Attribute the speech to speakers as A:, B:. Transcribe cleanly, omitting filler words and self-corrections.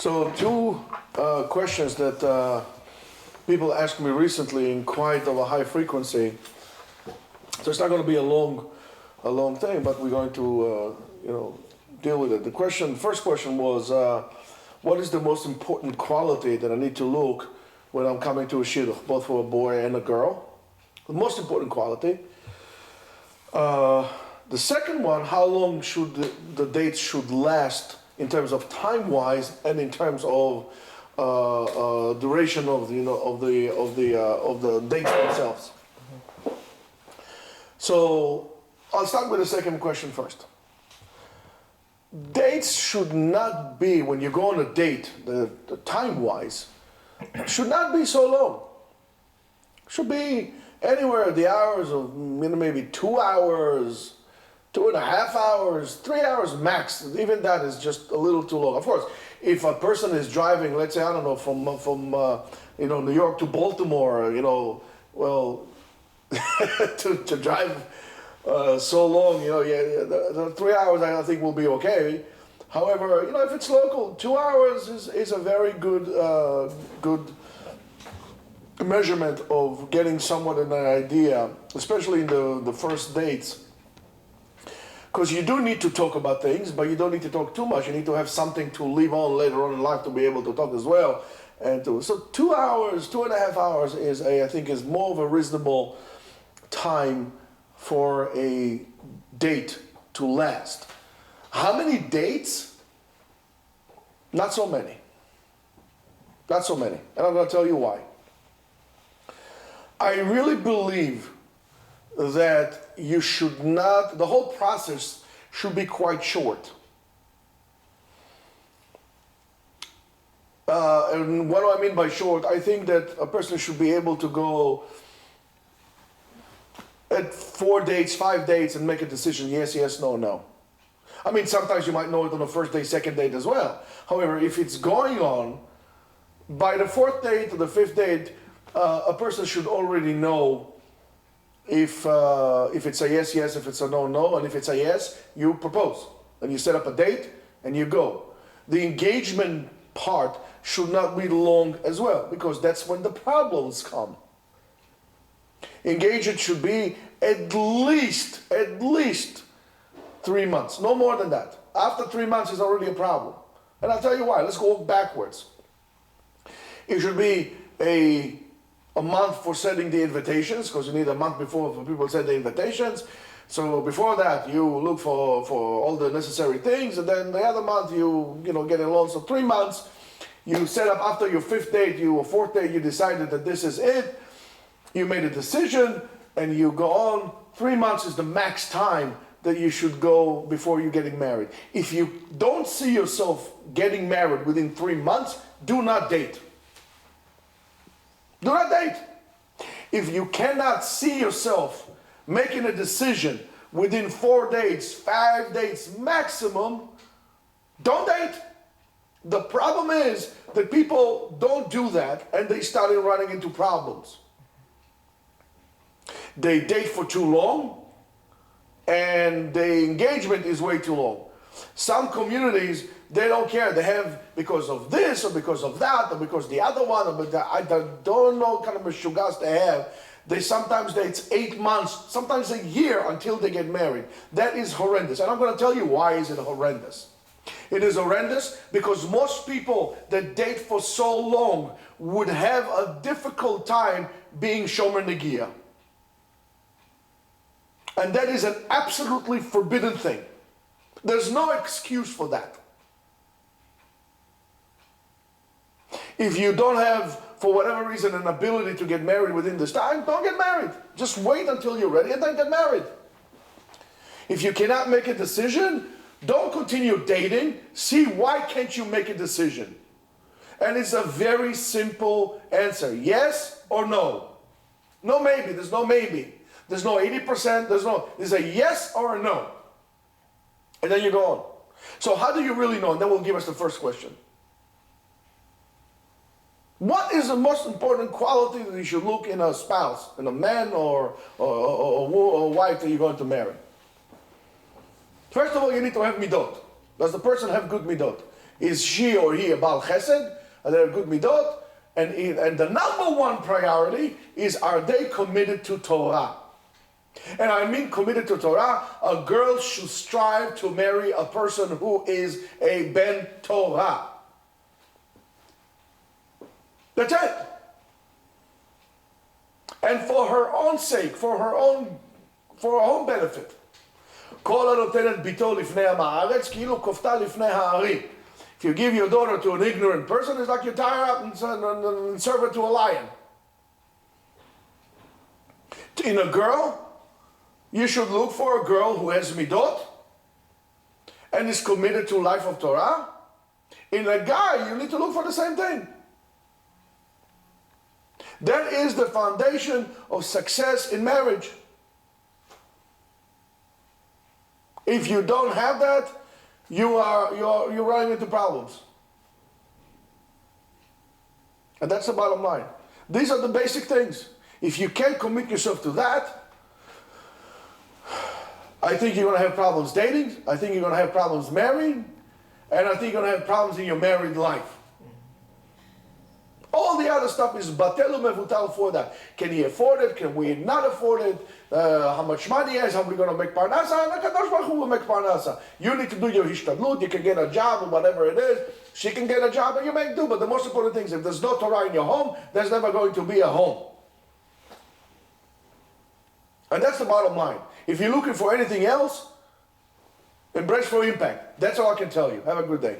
A: So two questions that people asked me recently in quite of a high frequency. So it's not going to be a long thing, but we're going to deal with it. First question was, what is the most important quality that I need to look when I'm coming to a shidduch, both for a boy and a girl? The most important quality. The second one, how long should the dates should last in terms of time-wise and in terms of duration of the dates themselves. So I'll start with the second question first. Dates should not be, when you go on a date, the time-wise, should not be so long. Should be anywhere the hours of maybe 2 hours, 2.5 hours, 3 hours max. Even that is just a little too long. Of course, if a person is driving, let's say, I don't know, from New York to Baltimore, to drive so long, the 3 hours I think will be okay. However, if it's local, 2 hours is a very good measurement of getting somewhat an idea, especially in the first dates. Because you do need to talk about things, but you don't need to talk too much. You need to have something to leave on later on in life to be able to talk as well. So 2 hours, 2.5 hours I think is more of a reasonable time for a date to last. How many dates? Not so many. Not so many. And I'm going to tell you why. I really believe that you should not, the whole process should be quite short. And what do I mean by short? I think that a person should be able to go at 4 dates, 5 dates and make a decision, yes, yes, no, no. I mean, sometimes you might know it on the first day, second date as well. However, if it's going on, by the 4th date or the 5th date, a person should already know if it's a yes, yes, if it's a no, no, and if it's a yes, you propose. And you set up a date and you go. The engagement part should not be long as well, because that's when the problems come. Engagement should be at least 3 months, no more than that. After 3 months is already a problem. And I'll tell you why. Let's go backwards. It should be a month for sending the invitations, because you need a month before for people to send the invitations. So before that, you look for all the necessary things, and then the other month you get along. So 3 months, you set up after your 5th date, or 4th date, you decided that this is it. You made a decision, and you go on. 3 months is the max time that you should go before you're getting married. If you don't see yourself getting married within 3 months, do not date. Do not date. If you cannot see yourself making a decision within 4 dates, 5 dates maximum, don't date. The problem is that people don't do that and they started running into problems. They date for too long and the engagement is way too long. Some communities, they don't care. They have, because of this or because of that or because the other one, I don't know what kind of mishugas they have. Sometimes it's 8 months, sometimes a year until they get married. That is horrendous. And I'm going to tell you why is it horrendous. It is horrendous because most people that date for so long would have a difficult time being shomer negiah. And that is an absolutely forbidden thing. There's no excuse for that. If you don't have, for whatever reason, an ability to get married within this time, don't get married. Just wait until you're ready and then get married. If you cannot make a decision, don't continue dating. See, why can't you make a decision? And it's a very simple answer. Yes or no? No maybe. There's no maybe. There's no 80%. There's a yes or a no. And then you go on. So how do you really know? And then we'll give us the first question. What is the most important quality that you should look in a spouse, in a man or a wife that you're going to marry? First of all, you need to have midot. Does the person have good midot? is she or he a Baal Chesed? Are they a good midot? And the number one priority is, are they committed to Torah? And I mean committed to Torah. A girl should strive to marry a person who is a Ben Torah. That's it. And for her own sake, for her own benefit. כל הנותנת ביתו לפני עם הארץ, כאילו כופתה לפני הערים. If you give your daughter to an ignorant person, it's like you tie her up and serve her to a lion. In a girl, you should look for a girl who has midot and is committed to life of Torah. In a guy, you need to look for the same thing. That is the foundation of success in marriage. If you don't have that, you're running into problems. And that's the bottom line. These are the basic things. If you can't commit yourself to that, I think you're going to have problems dating, I think you're going to have problems marrying, and I think you're going to have problems in your married life. All the other stuff is batelu mevutal for that. Can he afford it? Can we not afford it? How much money he has? How are we going to make parnasa? And HaKadosh Baruch Hu will make parnasa. You need to do your hishtadlut. You can get a job or whatever it is. She can get a job and you make do. But the most important thing is, if there's no Torah in your home, there's never going to be a home. And that's the bottom line. If you're looking for anything else, embrace for impact. That's all I can tell you. Have a good day.